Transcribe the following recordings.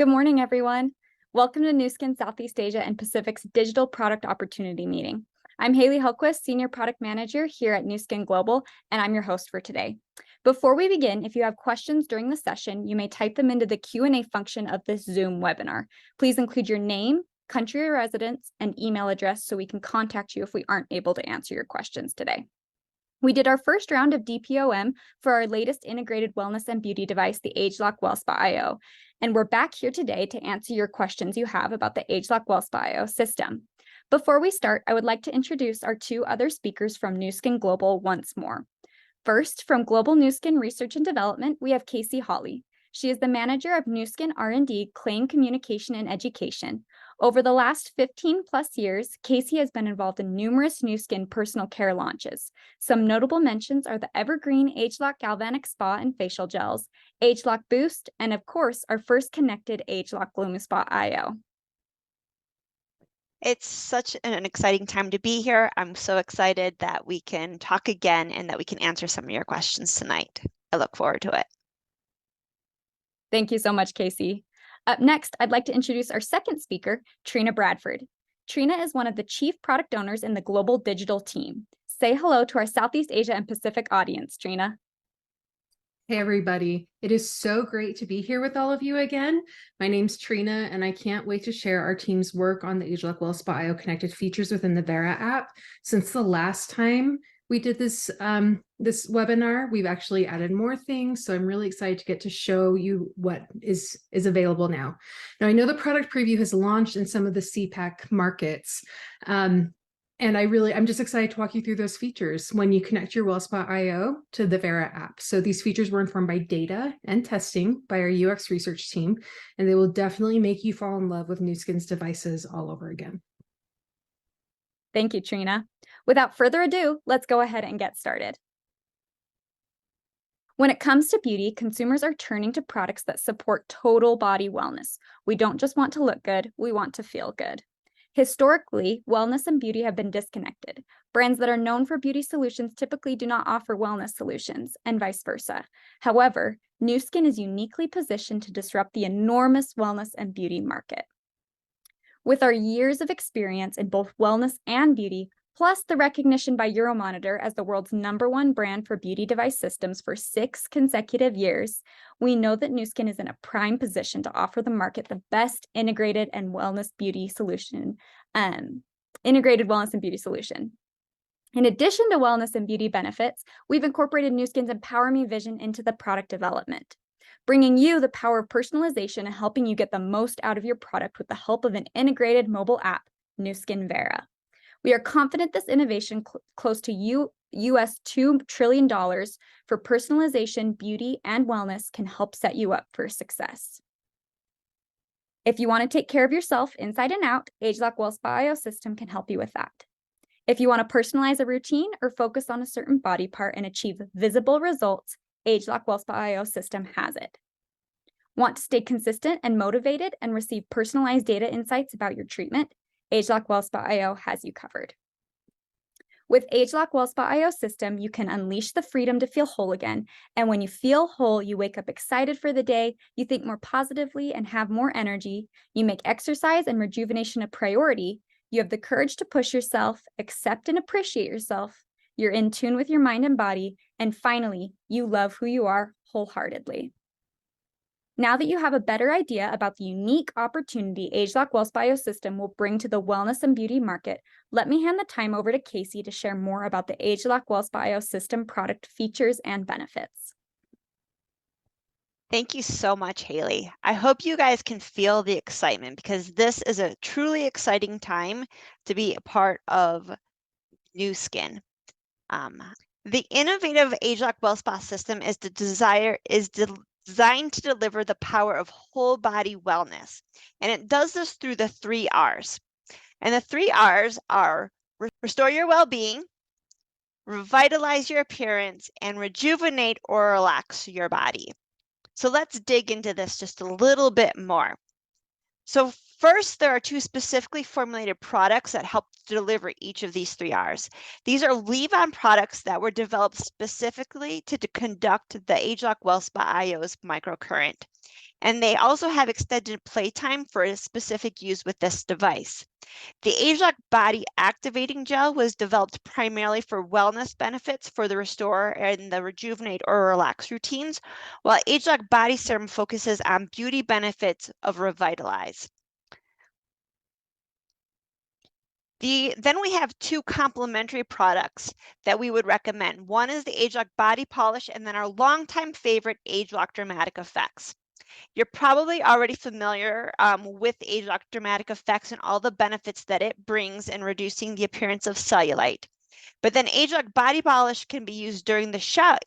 Good morning, everyone. Welcome to Nu Skin Southeast Asia and Pacific's Digital Product Opportunity Meeting. I'm Haley Helquist, Senior Product Manager here at Nu Skin Global, and I'm your host for today. Before we begin, if you have questions during the session, you may type them into the Q&A function of this Zoom webinar. Please include your name, country of residence, and email address so we can contact you if we aren't able to answer your questions today. We did our first round of DPOM for our latest integrated wellness and beauty device, the ageLOC Wellspa IO. And we're back here today to answer your questions you have about the ageLOC Wellspa IO system. Before we start, I would like to introduce our two other speakers from Nu Skin Global once more. First, from Global Nu Skin Research and Development, we have Casey Hawley. She is the manager of Nu Skin R&D, Claim Communication and Education. Over the last 15 plus years, Casey has been involved in numerous Nu Skin personal care launches. Some notable mentions are the evergreen ageLOC Galvanic Spa and Facial Gels, ageLOC Boost, and of course, our first connected ageLOC LumiSpa IO. It's such an exciting time to be here. I'm so excited that we can talk again and that we can answer some of your questions tonight. I look forward to it. Thank you so much, Casey. Up next, I'd like to introduce our second speaker, Trina Bradford. Trina is one of the chief product owners in the global digital team. Say hello to our Southeast Asia and Pacific audience, Trina. Hey, everybody. It is so great to be here with all of you again. My name's Trina, and I can't wait to share our team's work on the ageLOC Wellspa IO connected features within the Vera app. Since the last time we did this webinar, we've actually added more things, so I'm really excited to get to show you what is available now. Now, I know the product preview has launched in some of the CPAC markets, and I'm just excited to walk you through those features when you connect your Wellspa IO to the Vera app. So these features were informed by data and testing by our UX research team, and they will definitely make you fall in love with Nu Skin's devices all over again. Thank you, Trina. Without further ado, let's go ahead and get started. When it comes to beauty, consumers are turning to products that support total body wellness. We don't just want to look good, we want to feel good. Historically, wellness and beauty have been disconnected. Brands that are known for beauty solutions typically do not offer wellness solutions, and vice versa. However, Nu Skin is uniquely positioned to disrupt the enormous wellness and beauty market. With our years of experience in both wellness and beauty, plus the recognition by Euromonitor as the world's #1 brand for beauty device systems for 6 consecutive years, we know that Nu Skin is in a prime position to offer the market the best integrated wellness and beauty solution. In addition to wellness and beauty benefits, we've incorporated Nu Skin's Empower Me vision into the product development, bringing you the power of personalization and helping you get the most out of your product with the help of an integrated mobile app, Nu Skin Vera. We are confident this innovation close to US $2 trillion for personalization, beauty, and wellness can help set you up for success. If you want to take care of yourself inside and out, ageLOC Wellspa IO system can help you with that. If you want to personalize a routine or focus on a certain body part and achieve visible results, ageLOC Wellspa IO system has it. Want to stay consistent and motivated and receive personalized data insights about your treatment? ageLOC Wellspa IO has you covered. With ageLOC Wellspa IO system, you can unleash the freedom to feel whole again. And when you feel whole, you wake up excited for the day, you think more positively and have more energy, you make exercise and rejuvenation a priority, you have the courage to push yourself, accept and appreciate yourself, you're in tune with your mind and body, and finally, you love who you are wholeheartedly. Now that you have a better idea about the unique opportunity ageLOC Wellspa IO system will bring to the wellness and beauty market, let me hand the time over to Casey to share more about the ageLOC Wellspa IO system product features and benefits. Thank you so much, Haley. I hope you guys can feel the excitement because this is a truly exciting time to be a part of Nu Skin. The innovative ageLOC Wellspa system is designed to deliver the power of whole body wellness. And it does this through the 3 R's. And the 3 R's are restore your well-being, revitalize your appearance, and rejuvenate or relax your body. So let's dig into this just a little bit more. So first, there are 2 specifically formulated products that help to deliver each of these 3 R's. These are leave-on products that were developed specifically to conduct the ageLOC Wellspa IO's microcurrent. And they also have extended playtime for a specific use with this device. The ageLOC Body Activating Gel was developed primarily for wellness benefits for the restore and the rejuvenate or relax routines, while ageLOC Body Serum focuses on beauty benefits of revitalize. Then we have two complementary products that we would recommend. One is the ageLOC Body Polish, and then our longtime favorite, ageLOC Dramatic Effects. You're probably already familiar with ageLOC Dramatic Effects and all the benefits that it brings in reducing the appearance of cellulite. But then ageLOC Body Polish can be used during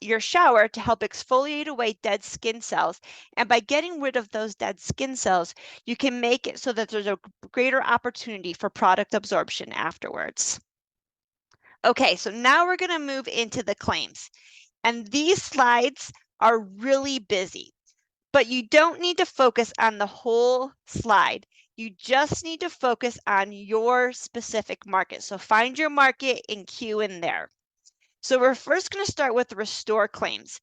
your shower to help exfoliate away dead skin cells. And by getting rid of those dead skin cells, you can make it so that there's a greater opportunity for product absorption afterwards. Okay, so now we're going to move into the claims. And these slides are really busy, but you don't need to focus on the whole slide. You just need to focus on your specific market. So find your market and cue in there. So we're first going to start with the restore claims.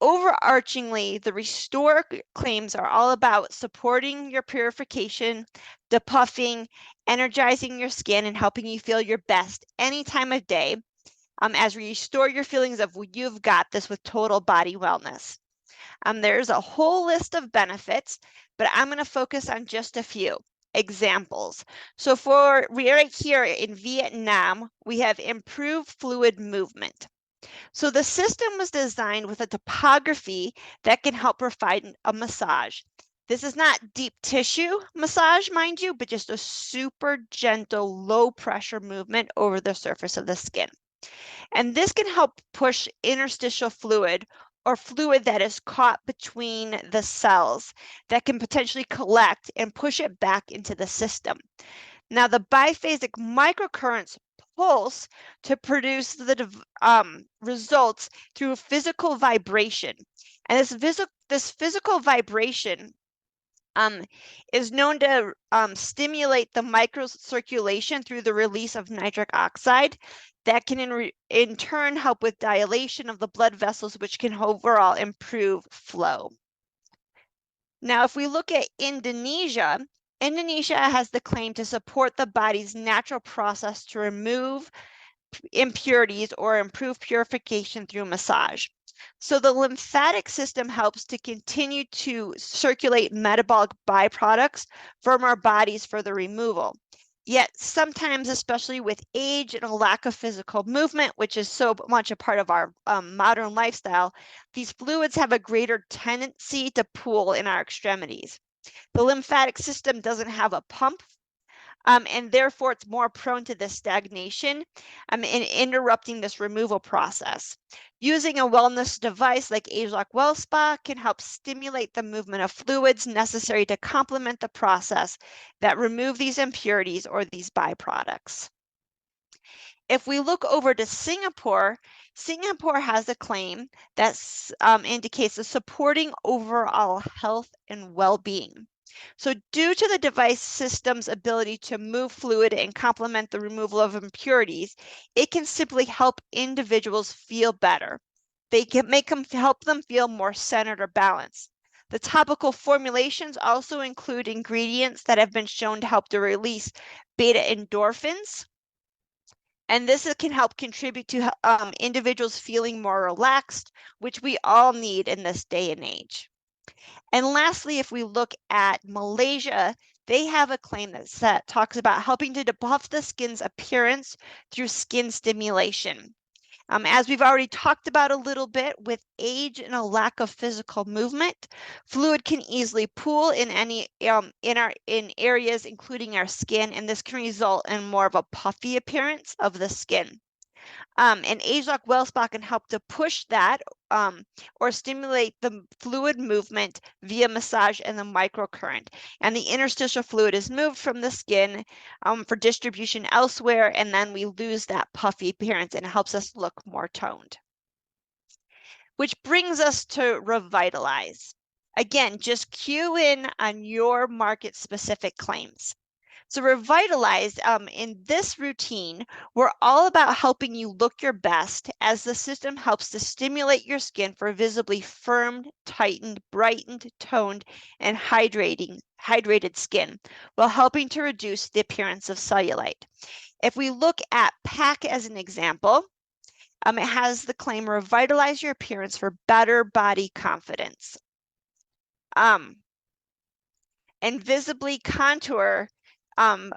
Overarchingly, the restore claims are all about supporting your purification, depuffing, energizing your skin, and helping you feel your best any time of day as you restore your feelings of you've got this with total body wellness. There's a whole list of benefits, but I'm going to focus on just a few examples. So right here in Vietnam, we have improved fluid movement. So the system was designed with a topography that can help provide a massage. This is not deep tissue massage, mind you, but just a super gentle, low pressure movement over the surface of the skin. And this can help push interstitial fluid or fluid that is caught between the cells that can potentially collect and push it back into the system. Now, the biphasic microcurrents pulse to produce the results through physical vibration. And this physical vibration is known to stimulate the microcirculation through the release of nitric oxide that can in turn help with dilation of the blood vessels, which can overall improve flow. Now, if we look at Indonesia, Indonesia has the claim to support the body's natural process to remove impurities or improve purification through massage. So the lymphatic system helps to continue to circulate metabolic byproducts from our bodies for the removal. Yet sometimes, especially with age and a lack of physical movement, which is so much a part of our modern lifestyle, these fluids have a greater tendency to pool in our extremities. The lymphatic system doesn't have a pump, and therefore it's more prone to this stagnation and interrupting this removal process. Using a wellness device like ageLOC Wellspa can help stimulate the movement of fluids necessary to complement the process that remove these impurities or these byproducts. If we look over to Singapore, Singapore has a claim that indicates the supporting overall health and well-being. So due to the device system's ability to move fluid and complement the removal of impurities, it can simply help individuals feel better. They can help them feel more centered or balanced. The topical formulations also include ingredients that have been shown to help to release beta endorphins. And this can help contribute to individuals feeling more relaxed, which we all need in this day and age. And lastly, if we look at Malaysia, they have a claim that talks about helping to debuff the skin's appearance through skin stimulation. As we've already talked about a little bit, with age and a lack of physical movement, fluid can easily pool in in areas including our skin, and this can result in more of a puffy appearance of the skin. And ageLOC Wellspa can help to push that or stimulate the fluid movement via massage and the microcurrent. And the interstitial fluid is moved from the skin for distribution elsewhere, and then we lose that puffy appearance and it helps us look more toned. Which brings us to revitalize. Again, just cue in on your market-specific claims. So Revitalize, in this routine, we're all about helping you look your best as the system helps to stimulate your skin for visibly firmed, tightened, brightened, toned, and hydrated skin, while helping to reduce the appearance of cellulite. If we look at PAC as an example, it has the claim, revitalize your appearance for better body confidence. And visibly contour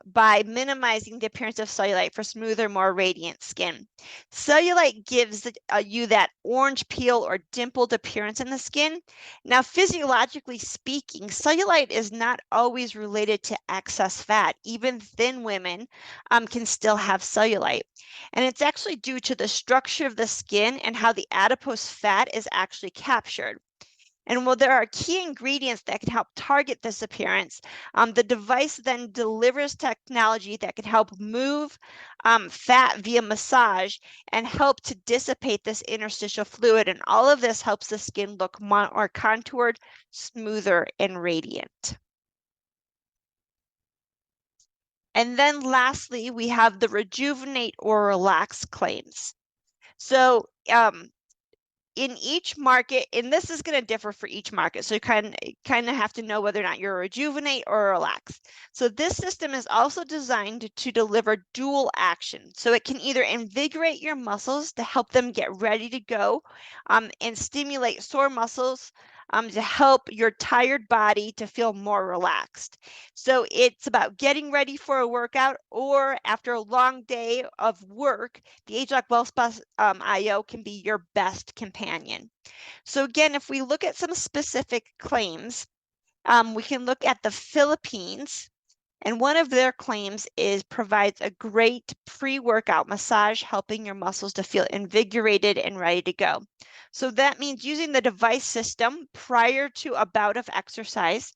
by minimizing the appearance of cellulite for smoother, more radiant skin. Cellulite gives you that orange peel or dimpled appearance in the skin. Now, physiologically speaking, cellulite is not always related to excess fat. Even thin women can still have cellulite. And it's actually due to the structure of the skin and how the adipose fat is actually captured. And while there are key ingredients that can help target this appearance, the device then delivers technology that can help move fat via massage and help to dissipate this interstitial fluid. And all of this helps the skin look more contoured, smoother, and radiant. And then lastly, we have the rejuvenate or relax claims. So in each market, and this is going to differ for each market, so you kind of have to know whether or not you're a rejuvenate or a relax. So this system is also designed to deliver dual action. So it can either invigorate your muscles to help them get ready to go, and stimulate sore muscles to help your tired body to feel more relaxed. So it's about getting ready for a workout, or after a long day of work, the ageLOC Wellspa IO can be your best companion. So again, if we look at some specific claims, we can look at the Philippines. And one of their claims is provides a great pre-workout massage, helping your muscles to feel invigorated and ready to go. So that means using the device system prior to a bout of exercise,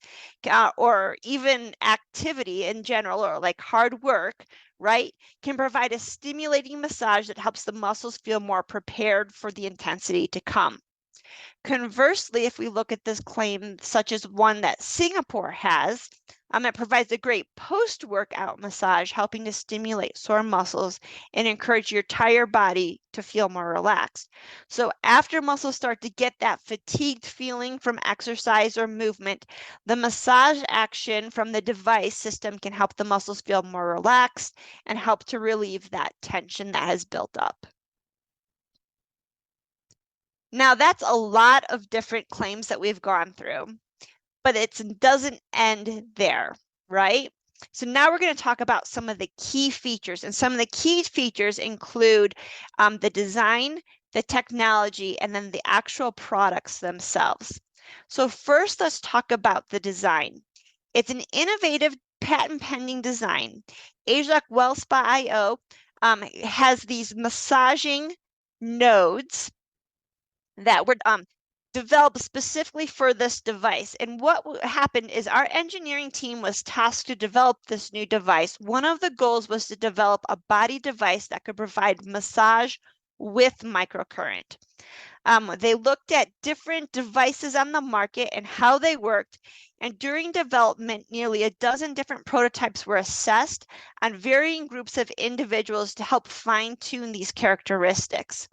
or even activity in general, or like hard work, right, can provide a stimulating massage that helps the muscles feel more prepared for the intensity to come. Conversely, if we look at this claim, such as one that Singapore has, it provides a great post-workout massage, helping to stimulate sore muscles and encourage your entire body to feel more relaxed. So after muscles start to get that fatigued feeling from exercise or movement, the massage action from the device system can help the muscles feel more relaxed and help to relieve that tension that has built up. Now, that's a lot of different claims that we've gone through, but it doesn't end there, right? So now we're going to talk about some of the key features, and some of the key features include the design, the technology, and then the actual products themselves. So first, let's talk about the design. It's an innovative patent-pending design. ageLOC Wellspa IO has these massaging nodes that were developed specifically for this device. And what happened is our engineering team was tasked to develop this new device. One of the goals was to develop a body device that could provide massage with microcurrent. They looked at different devices on the market and how they worked. And during development, nearly a dozen different prototypes were assessed on varying groups of individuals to help fine-tune these characteristics.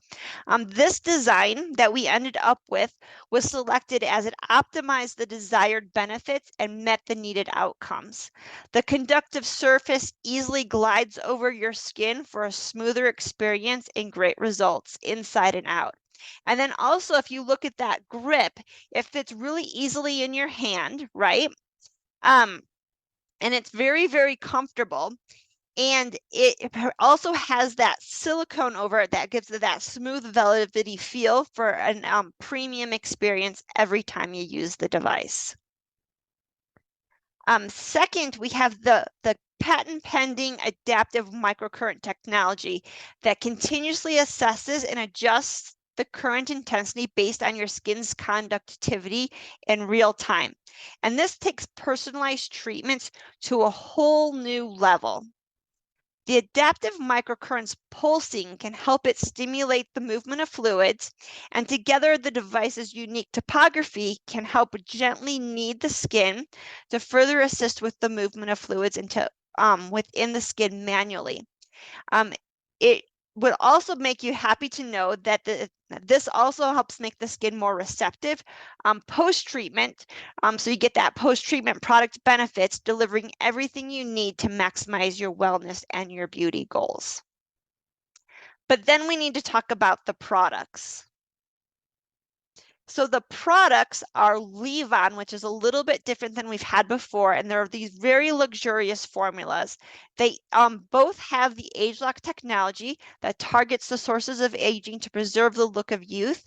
This design that we ended up with was selected as it optimized the desired benefits and met the needed outcomes. The conductive surface easily glides over your skin for a smoother experience and great results inside and out. And then also, if you look at that grip, it fits really easily in your hand, right? And it's very, very comfortable. And it also has that silicone over it that gives it that smooth velvety feel for a premium experience every time you use the device. Second, we have the patent-pending adaptive microcurrent technology that continuously assesses and adjusts the current intensity based on your skin's conductivity in real time. And this takes personalized treatments to a whole new level. The adaptive microcurrents pulsing can help it stimulate the movement of fluids, and together the device's unique topography can help gently knead the skin to further assist with the movement of fluids into within the skin manually. It would also make you happy to know that this also helps make the skin more receptive post-treatment. So you get that post-treatment product benefits, delivering everything you need to maximize your wellness and your beauty goals. But then we need to talk about the products. So the products are leave-on, which is a little bit different than we've had before, and there are these very luxurious formulas. They both have the age lock technology that targets the sources of aging to preserve the look of youth,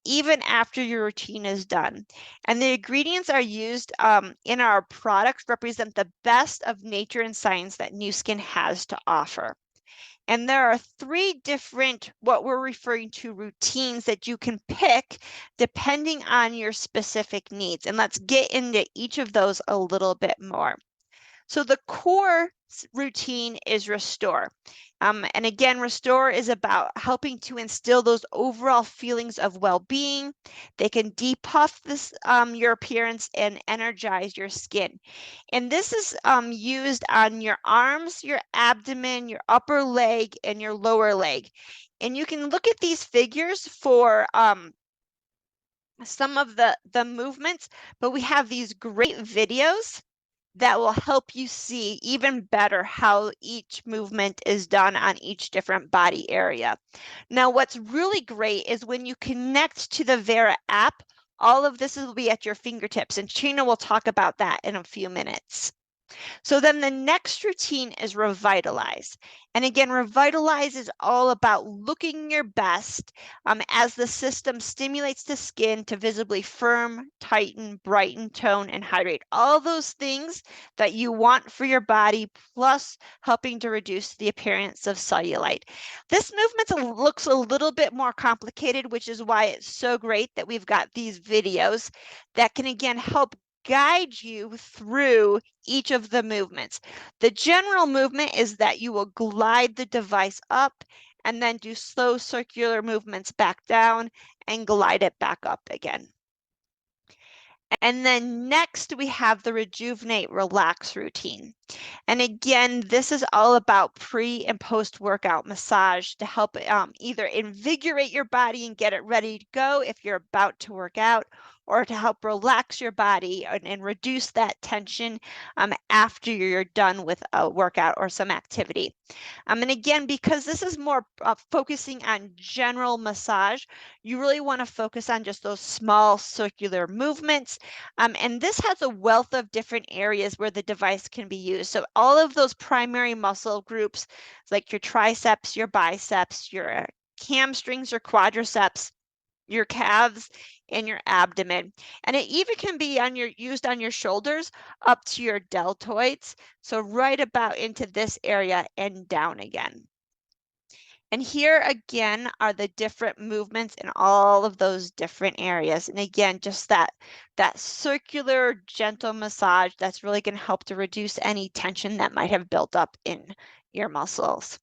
even after your routine is done. And the ingredients are used in our products represent the best of nature and science that Nu Skin has to offer. And there are 3 different, what we're referring to, routines that you can pick depending on your specific needs. And let's get into each of those a little bit more. So the core routine is Restore. And again, Restore is about helping to instill those overall feelings of well-being. They can depuff this, your appearance and energize your skin. And this is used on your arms, your abdomen, your upper leg, and your lower leg. And you can look at these figures for some of the movements, but we have these great videos that will help you see even better how each movement is done on each different body area. Now, what's really great is when you connect to the Vera app, all of this will be at your fingertips, and Trina will talk about that in a few minutes. So then the next routine is Revitalize. And again, Revitalize is all about looking your best as the system stimulates the skin to visibly firm, tighten, brighten, tone, and hydrate. All those things that you want for your body, plus helping to reduce the appearance of cellulite. This movement looks a little bit more complicated, which is why it's so great that we've got these videos that can again help guide you through each of the movements. The general movement is that you will glide the device up and then do slow circular movements back down and glide it back up again. And then next we have the Rejuvenate Relax routine. And again, this is all about pre and post workout massage to help either invigorate your body and get it ready to go if you're about to work out, or to help relax your body and reduce that tension after you're done with a workout or some activity. And again, because this is more focusing on general massage, you really want to focus on just those small circular movements. And this has a wealth of different areas where the device can be used. So all of those primary muscle groups, like your triceps, your biceps, your hamstrings, your quadriceps, your calves, and your abdomen. And it even can be used on your shoulders up to your deltoids. So right about into this area and down again. And here again are the different movements in all of those different areas. And again, just that circular, gentle massage that's really going to help to reduce any tension that might have built up in your muscles.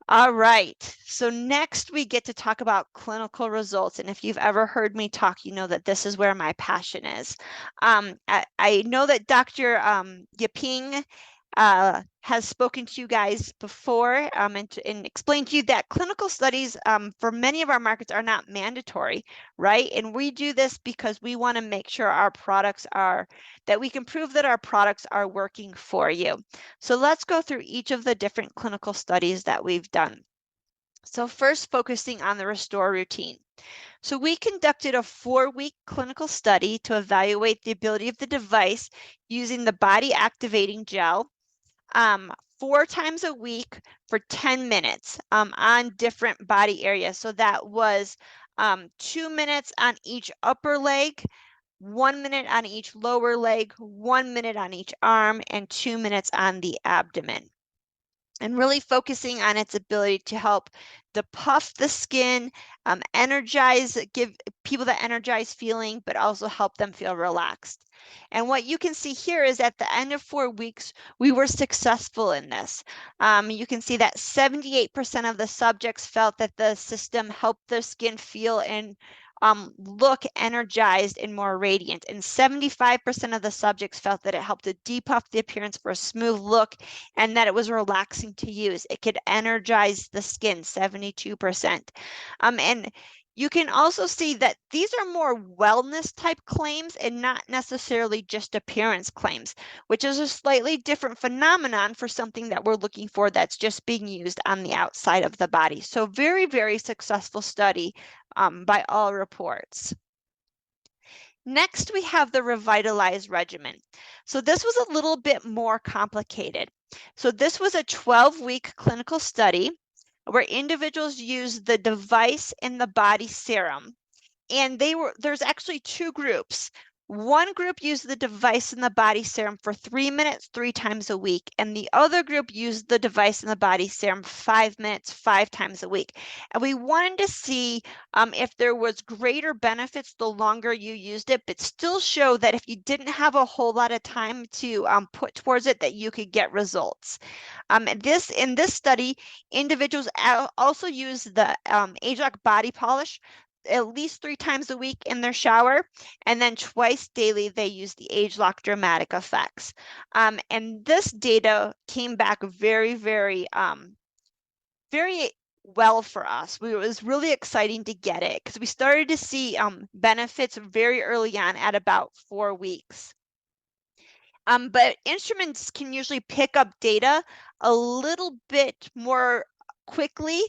All right, so next we get to talk about clinical results. And if you've ever heard me talk, you know that this is where my passion is. I know that Dr. Yaping has spoken to you guys before and explained to you that clinical studies for many of our markets are not mandatory, right? And we do this because we want to make sure our products that we can prove that our products are working for you. So let's go through each of the different clinical studies that we've done. So first, focusing on the Restore routine. So we conducted a 4-week clinical study to evaluate the ability of the device using the body activating gel 4 times a week for 10 minutes on different body areas. So that was 2 minutes on each upper leg, 1 minute on each lower leg, 1 minute on each arm, and 2 minutes on the abdomen. And really focusing on its ability to help depuff the skin, give people that energized feeling, but also help them feel relaxed. And what you can see here is at the end of 4 weeks, we were successful in this. You can see that 78% of the subjects felt that the system helped their skin feel and look energized and more radiant. And 75% of the subjects felt that it helped to depuff the appearance for a smooth look and that it was relaxing to use. It could energize the skin, 72%. And you can also see that these are more wellness type claims and not necessarily just appearance claims, which is a slightly different phenomenon for something that we're looking for that's just being used on the outside of the body. So very, very successful study by all reports. Next, we have the Revitalize regimen. So this was a little bit more complicated. So this was a 12-week clinical study where individuals used the device and the body serum. And there's actually two groups. One group used the device and the body serum for 3 minutes, 3 times a week. And the other group used the device and the body serum 5 minutes, 5 times a week. And we wanted to see if there was greater benefits the longer you used it, but still show that if you didn't have a whole lot of time to put towards it, that you could get results. In this study, individuals also used the ageLOC body polish at least 3 times a week in their shower, and then twice daily they use the ageLOC dramatic effects. And this data came back very, very, very well for us. It was really exciting to get it because we started to see benefits very early on at about 4 weeks. But instruments can usually pick up data a little bit more quickly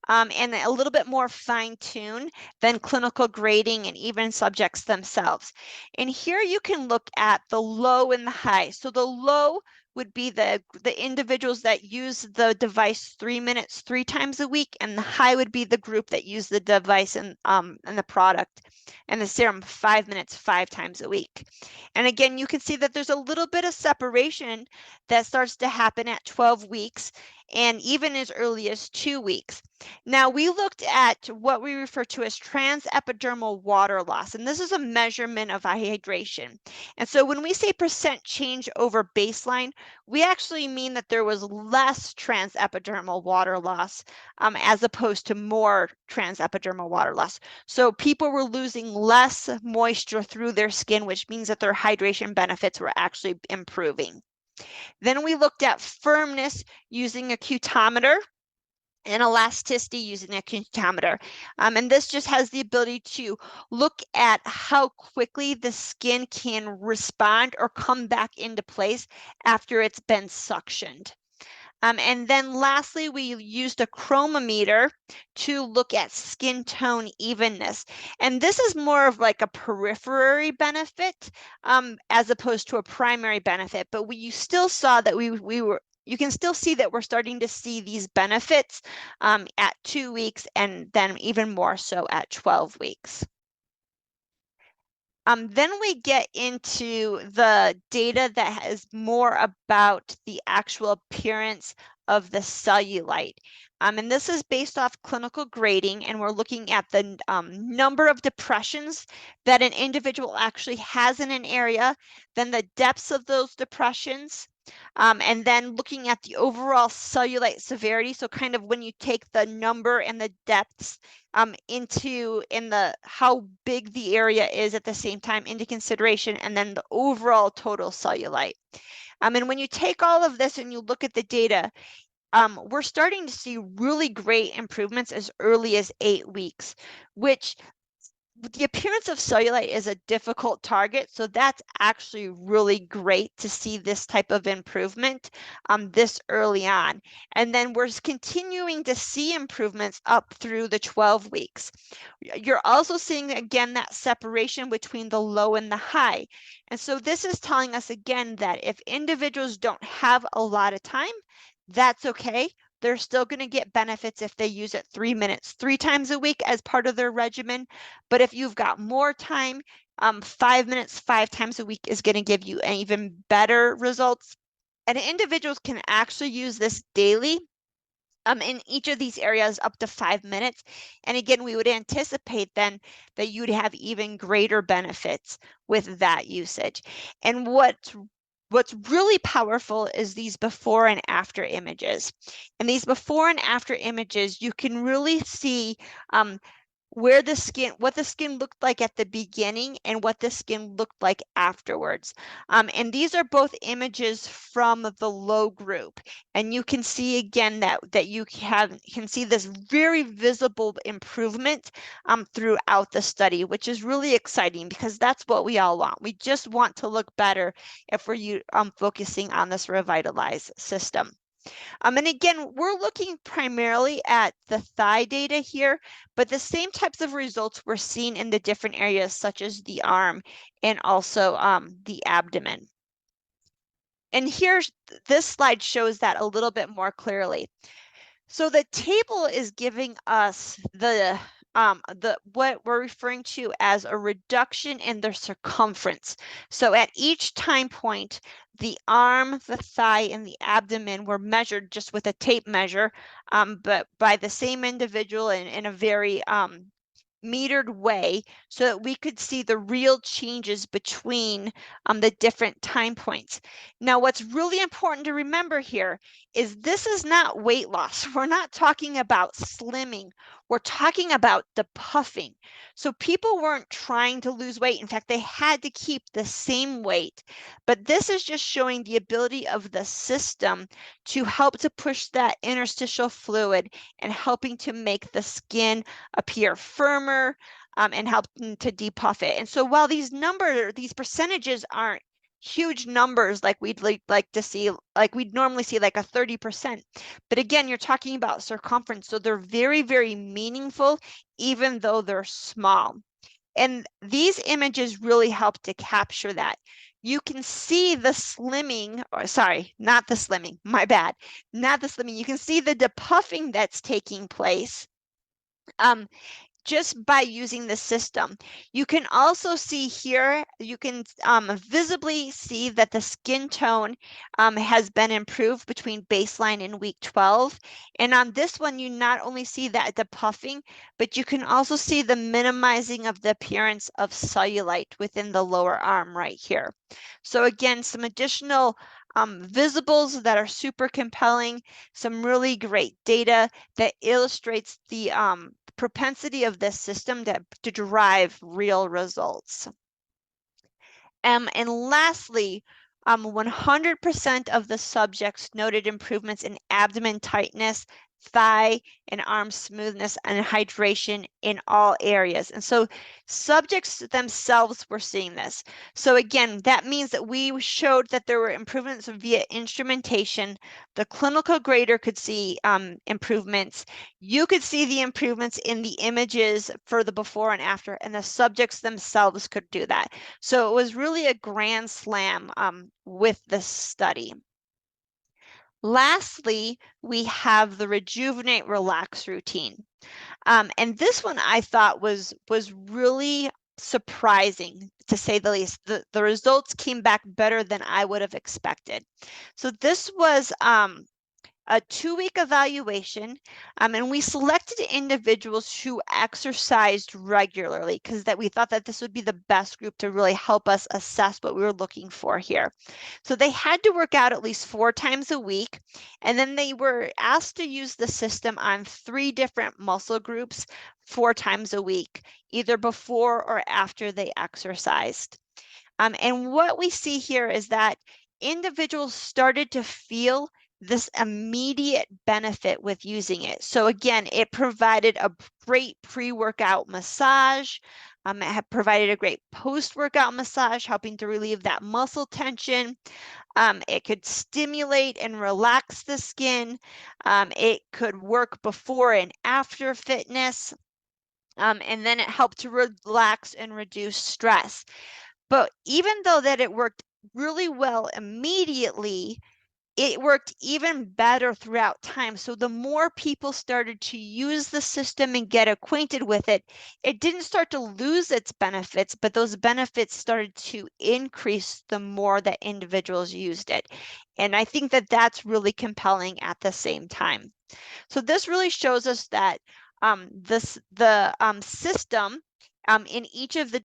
and a little bit more fine-tuned than clinical grading and even subjects themselves. And here you can look at the low and the high. So the low would be the individuals that use the device 3 minutes, 3 times a week, and the high would be the group that use the device and the product and the serum 5 minutes, 5 times a week. And again, you can see that there's a little bit of separation that starts to happen at 12 weeks and even as early as 2 weeks. Now, we looked at what we refer to as transepidermal water loss, and this is a measurement of hydration. And so when we say percent change over baseline, we actually mean that there was less transepidermal water loss as opposed to more transepidermal water loss. So people were losing less moisture through their skin, which means that their hydration benefits were actually improving. Then we looked at firmness using a cutometer and elasticity using a cutometer. And this just has the ability to look at how quickly the skin can respond or come back into place after it's been suctioned. And then lastly, we used a chromometer to look at skin tone evenness. And this is more of like a periphery benefit as opposed to a primary benefit. But you still saw that you can still see that we're starting to see these benefits at 2 weeks and then even more so at 12 weeks. Then we get into the data that is more about the actual appearance of the cellulite. And this is based off clinical grading, and we're looking at the number of depressions that an individual actually has in an area, then the depths of those depressions, and then looking at the overall cellulite severity. So kind of when you take the number and the depths how big the area is at the same time into consideration, and then the overall total cellulite. And when you take all of this and you look at the data, we're starting to see really great improvements as early as 8 weeks, which the appearance of cellulite is a difficult target, so that's actually really great to see this type of improvement this early on. And then we're continuing to see improvements up through the 12 weeks. You're also seeing, again, that separation between the low and the high. And so this is telling us, again, that if individuals don't have a lot of time, that's okay. They're still going to get benefits if they use it 3 minutes, 3 times a week as part of their regimen. But if you've got more time, 5 minutes, 5 times a week is going to give you even better results. And individuals can actually use this daily in each of these areas up to 5 minutes. And again, we would anticipate then that you'd have even greater benefits with that usage. And what's really powerful is these before and after images. And these before and after images, you can really see what the skin looked like at the beginning and what the skin looked like afterwards. And these are both images from the low group. And you can see again that you can see this very visible improvement throughout the study, which is really exciting because that's what we all want. We just want to look better if we're focusing on this revitalized system. And again, we're looking primarily at the thigh data here, but the same types of results we're seeing in the different areas, such as the arm and also the abdomen. And this slide shows that a little bit more clearly. So the table is giving us what we're referring to as a reduction in the circumference. So at each time point, the arm, the thigh, and the abdomen were measured just with a tape measure, but by the same individual in a very metered way so that we could see the real changes between the different time points. Now, what's really important to remember here is this is not weight loss. We're not talking about slimming. We're talking about depuffing. So people weren't trying to lose weight. In fact, they had to keep the same weight. But this is just showing the ability of the system to help to push that interstitial fluid and helping to make the skin appear firmer and helping to depuff it. And so while these percentages aren't huge numbers like we'd like to see, like we'd normally see like a 30%. But again, you're talking about circumference. So they're very, very meaningful, even though they're small. And these images really help to capture that. You can see the slimming, or sorry, not the slimming, my bad, not the slimming. You can see the depuffing that's taking place. Just by using the system. You can also see here, you can visibly see that the skin tone has been improved between baseline and week 12. And on this one, you not only see that depuffing, but you can also see the minimizing of the appearance of cellulite within the lower arm right here. So again, some additional visibles that are super compelling, some really great data that illustrates the propensity of this system to derive real results. And lastly, 100% of the subjects noted improvements in abdomen tightness, thigh and arm smoothness, and hydration in all areas. And so subjects themselves were seeing this. So again, that means that we showed that there were improvements via instrumentation. The clinical grader could see improvements. You could see the improvements in the images for the before and after, and the subjects themselves could do that. So it was really a grand slam with this study. Lastly, we have the Rejuvenate Relax routine. And this one I thought was really surprising, to say the least. The results came back better than I would have expected. So this was a 2-week evaluation, and we selected individuals who exercised regularly because we thought that this would be the best group to really help us assess what we were looking for here. So they had to work out at least 4 times a week, and then they were asked to use the system on 3 different muscle groups 4 times a week, either before or after they exercised. And what we see here is that individuals started to feel this immediate benefit with using it. So again, it provided a great pre-workout massage. It had provided a great post-workout massage, helping to relieve that muscle tension. It could stimulate and relax the skin. It could work before and after fitness. And then it helped to relax and reduce stress. But even though that it worked really well immediately, it worked even better throughout time. So the more people started to use the system and get acquainted with it, it didn't start to lose its benefits, but those benefits started to increase the more that individuals used it. And I think that that's really compelling at the same time. So this really shows us that the system in each of the